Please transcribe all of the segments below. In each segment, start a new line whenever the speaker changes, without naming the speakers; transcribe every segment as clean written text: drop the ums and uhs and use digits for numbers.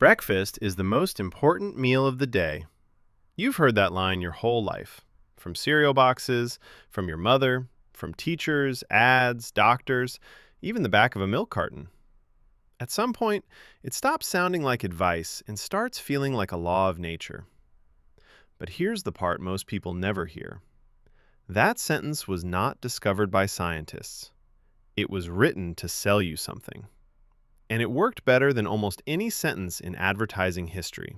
Breakfast is the most important meal of the day. You've heard that line your whole life. From cereal boxes, from your mother, from teachers, ads, doctors, even the back of a milk carton. At some point, it stops sounding like advice and starts feeling like a law of nature. But here's the part most people never hear. That sentence was not discovered by scientists. It was written to sell you something. And it worked better than almost any sentence in advertising history.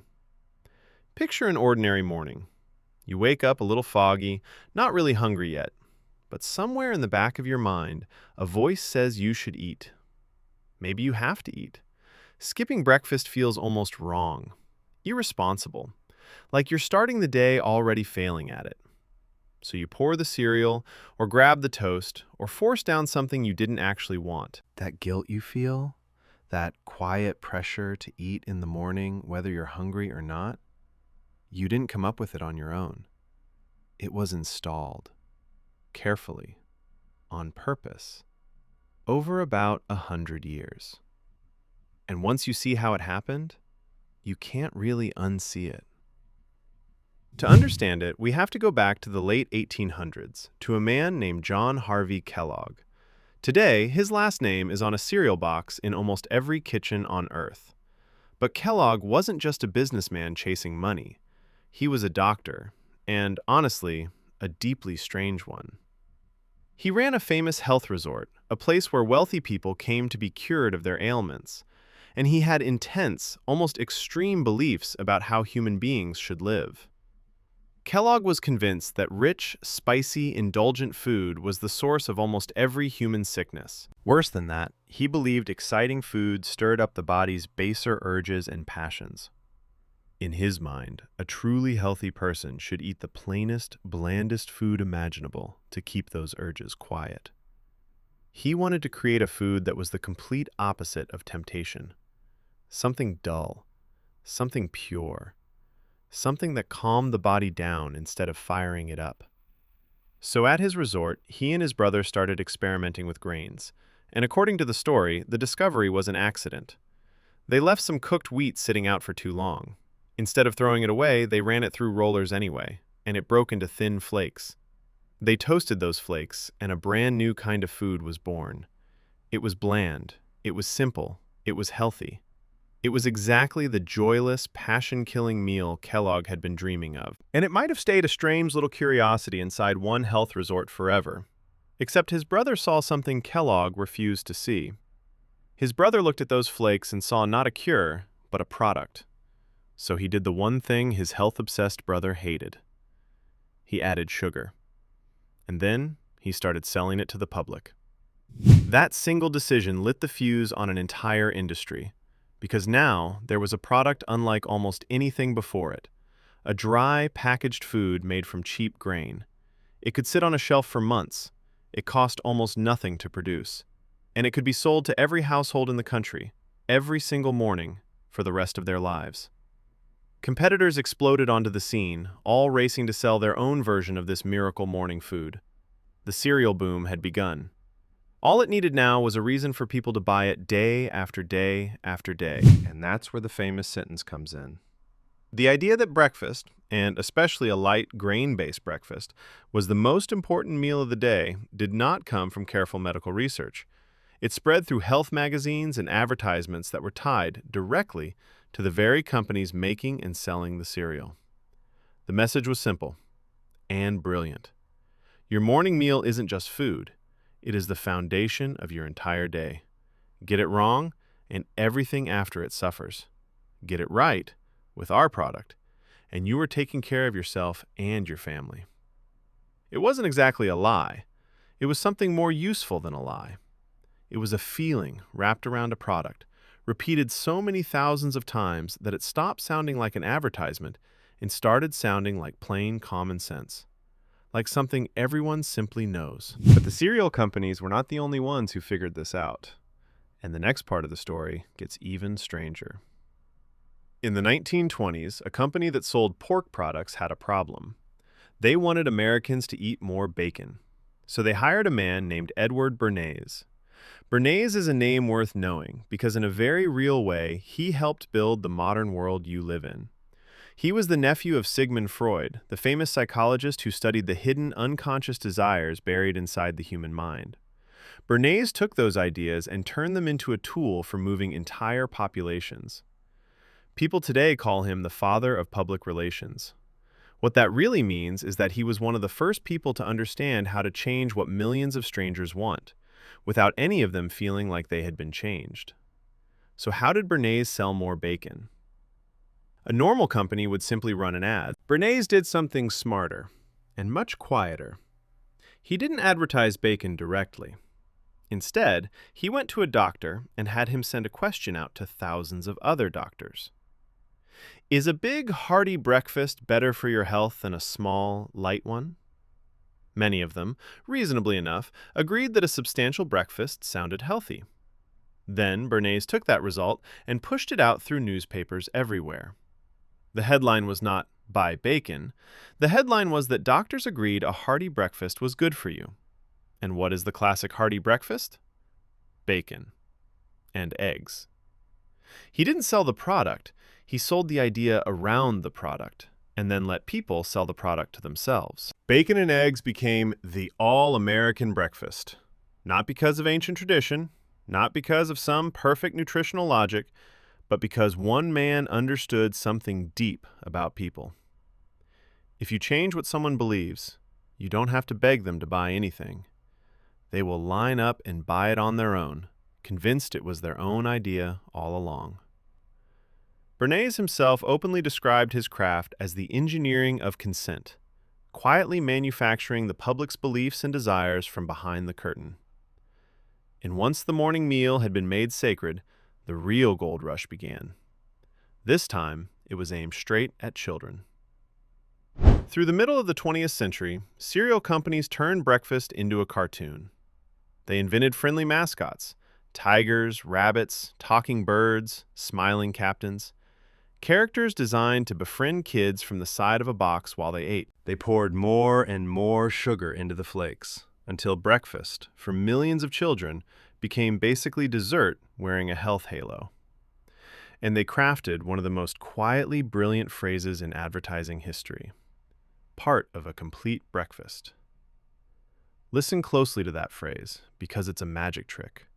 Picture an ordinary morning. You wake up a little foggy, not really hungry yet, but somewhere in the back of your mind, a voice says you should eat. Maybe you have to eat. Skipping breakfast feels almost wrong, irresponsible, like you're starting the day already failing at it. So you pour the cereal, or grab the toast, or force down something you didn't actually want. That guilt you feel, that quiet pressure to eat in the morning, whether you're hungry or not, you didn't come up with it on your own. It was installed, carefully, on purpose, over about 100 years. And once you see how it happened, you can't really unsee it. To understand it, we have to go back to the late 1800s, to a man named John Harvey Kellogg. Today, his last name is on a cereal box in almost every kitchen on Earth. But Kellogg wasn't just a businessman chasing money. He was a doctor, and honestly, a deeply strange one. He ran a famous health resort, a place where wealthy people came to be cured of their ailments, and he had intense, almost extreme beliefs about how human beings should live. Kellogg was convinced that rich, spicy, indulgent food was the source of almost every human sickness. Worse than that, he believed exciting food stirred up the body's baser urges and passions. In his mind, a truly healthy person should eat the plainest, blandest food imaginable to keep those urges quiet. He wanted to create a food that was the complete opposite of temptation. Something dull, something pure, something that calmed the body down instead of firing it up. So at his resort, he and his brother started experimenting with grains, and according to the story, the discovery was an accident. They left some cooked wheat sitting out for too long. Instead of throwing it away, they ran it through rollers anyway, and it broke into thin flakes. They toasted those flakes, and a brand new kind of food was born. It was bland, it was simple, it was healthy. It was exactly the joyless, passion-killing meal Kellogg had been dreaming of. And it might have stayed a strange little curiosity inside one health resort forever. Except his brother saw something Kellogg refused to see. His brother looked at those flakes and saw not a cure, but a product. So he did the one thing his health-obsessed brother hated. He added sugar. And then he started selling it to the public. That single decision lit the fuse on an entire industry. Because now there was a product unlike almost anything before it, a dry, packaged food made from cheap grain. It could sit on a shelf for months. It cost almost nothing to produce. And it could be sold to every household in the country, every single morning, for the rest of their lives. Competitors exploded onto the scene, all racing to sell their own version of this miracle morning food. The cereal boom had begun. All it needed now was a reason for people to buy it day after day after day. And that's where the famous sentence comes in. The idea that breakfast, and especially a light grain-based breakfast, was the most important meal of the day did not come from careful medical research. It spread through health magazines and advertisements that were tied directly to the very companies making and selling the cereal. The message was simple and brilliant. Your morning meal isn't just food. It is the foundation of your entire day. Get it wrong, and everything after it suffers. Get it right with our product, and you are taking care of yourself and your family. It wasn't exactly a lie. It was something more useful than a lie. It was a feeling wrapped around a product, repeated so many thousands of times that it stopped sounding like an advertisement and started sounding like plain common sense. Like something everyone simply knows. But the cereal companies were not the only ones who figured this out. And the next part of the story gets even stranger. In the 1920s, a company that sold pork products had a problem. They wanted Americans to eat more bacon. So they hired a man named Edward Bernays. Bernays is a name worth knowing because in a very real way, he helped build the modern world you live in. He was the nephew of Sigmund Freud, the famous psychologist who studied the hidden unconscious desires buried inside the human mind. Bernays took those ideas and turned them into a tool for moving entire populations. People today call him the father of public relations. What that really means is that he was one of the first people to understand how to change what millions of strangers want, without any of them feeling like they had been changed. So how did Bernays sell more bacon? A normal company would simply run an ad. Bernays did something smarter and much quieter. He didn't advertise bacon directly. Instead, he went to a doctor and had him send a question out to thousands of other doctors. Is a big, hearty breakfast better for your health than a small, light one? Many of them, reasonably enough, agreed that a substantial breakfast sounded healthy. Then Bernays took that result and pushed it out through newspapers everywhere. The headline was not, "Buy bacon." The headline was that doctors agreed a hearty breakfast was good for you. And what is the classic hearty breakfast? Bacon. And eggs. He didn't sell the product, he sold the idea around the product, and then let people sell the product to themselves. Bacon and eggs became the all-American breakfast. Not because of ancient tradition, not because of some perfect nutritional logic, but because one man understood something deep about people. If you change what someone believes, you don't have to beg them to buy anything. They will line up and buy it on their own, convinced it was their own idea all along. Bernays himself openly described his craft as the engineering of consent, quietly manufacturing the public's beliefs and desires from behind the curtain. And once the morning meal had been made sacred, the real gold rush began. This time, it was aimed straight at children. Through the middle of the 20th century, cereal companies turned breakfast into a cartoon. They invented friendly mascots: tigers, rabbits, talking birds, smiling captains. Characters designed to befriend kids from the side of a box while they ate. They poured more and more sugar into the flakes, until breakfast, for millions of children, became basically dessert wearing a health halo. And they crafted one of the most quietly brilliant phrases in advertising history: part of a complete breakfast. Listen closely to that phrase, because it's a magic trick.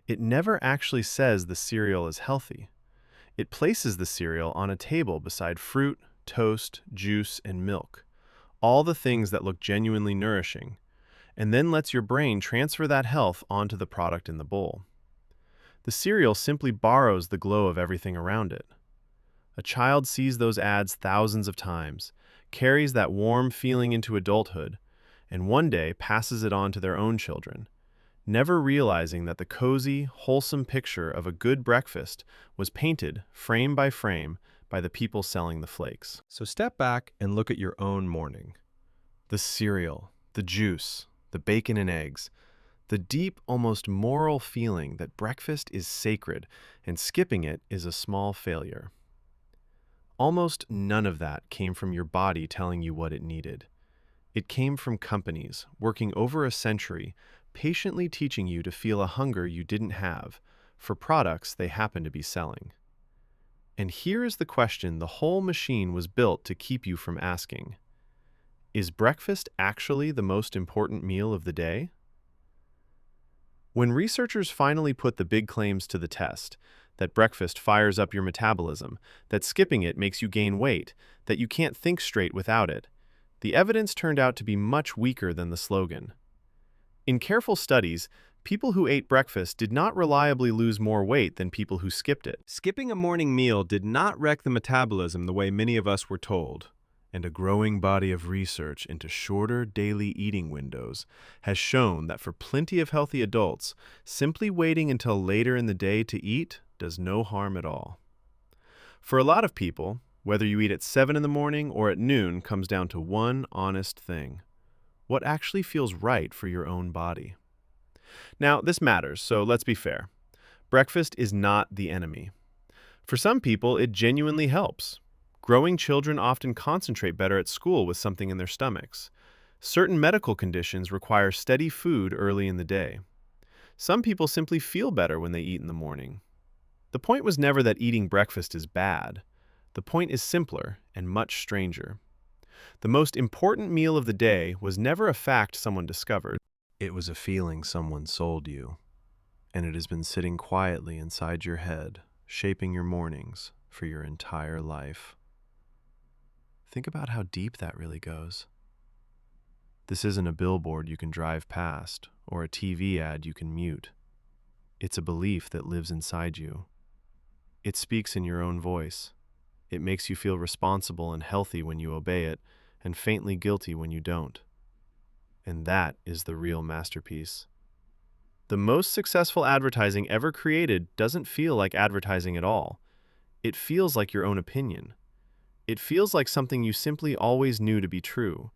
It never actually says the cereal is healthy. It places the cereal on a table beside fruit, toast, juice, and milk, all the things that look genuinely nourishing, and then lets your brain transfer that health onto the product in the bowl. The cereal simply borrows the glow of everything around it. A child sees those ads thousands of times, carries that warm feeling into adulthood, and one day passes it on to their own children, never realizing that the cozy, wholesome picture of a good breakfast was painted, frame by frame, by the people selling the flakes. So step back and look at your own morning. The cereal, the juice, the bacon and eggs, the deep, almost moral feeling that breakfast is sacred and skipping it is a small failure. Almost none of that came from your body telling you what it needed. It came from companies working over a century, patiently teaching you to feel a hunger you didn't have for products they happen to be selling. And here is the question the whole machine was built to keep you from asking: is breakfast actually the most important meal of the day? When researchers finally put the big claims to the test, that breakfast fires up your metabolism, that skipping it makes you gain weight, that you can't think straight without it, the evidence turned out to be much weaker than the slogan. In careful studies, people who ate breakfast did not reliably lose more weight than people who skipped it. Skipping a morning meal did not wreck the metabolism the way many of us were told, and a growing body of research into shorter daily eating windows has shown that for plenty of healthy adults, simply waiting until later in the day to eat does no harm at all. For a lot of people, whether you eat at 7 in the morning or at noon comes down to one honest thing: what actually feels right for your own body. Now, this matters, so let's be fair. Breakfast is not the enemy. For some people, it genuinely helps. Growing children often concentrate better at school with something in their stomachs. Certain medical conditions require steady food early in the day. Some people simply feel better when they eat in the morning. The point was never that eating breakfast is bad. The point is simpler and much stranger. The most important meal of the day was never a fact someone discovered. It was a feeling someone sold you, and it has been sitting quietly inside your head, shaping your mornings for your entire life. Think about how deep that really goes. This isn't a billboard you can drive past or a TV ad you can mute. It's a belief that lives inside you. It speaks in your own voice. It makes you feel responsible and healthy when you obey it, and faintly guilty when you don't. And that is the real masterpiece. The most successful advertising ever created doesn't feel like advertising at all. It feels like your own opinion. It feels like something you simply always knew to be true.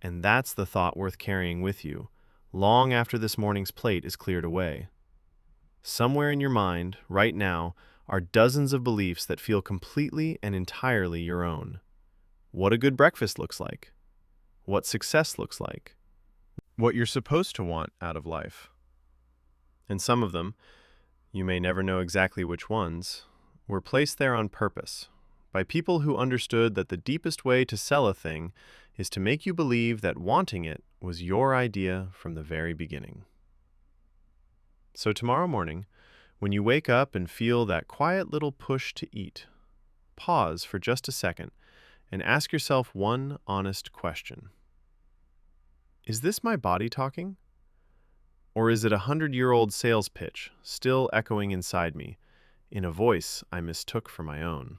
And that's the thought worth carrying with you, long after this morning's plate is cleared away. Somewhere in your mind, right now, are dozens of beliefs that feel completely and entirely your own. What a good breakfast looks like. What success looks like. What you're supposed to want out of life. And some of them, you may never know exactly which ones, were placed there on purpose, by people who understood that the deepest way to sell a thing is to make you believe that wanting it was your idea from the very beginning. So tomorrow morning, when you wake up and feel that quiet little push to eat, pause for just a second and ask yourself one honest question. Is this my body talking? Or is it a 100-year-old sales pitch still echoing inside me in a voice I mistook for my own?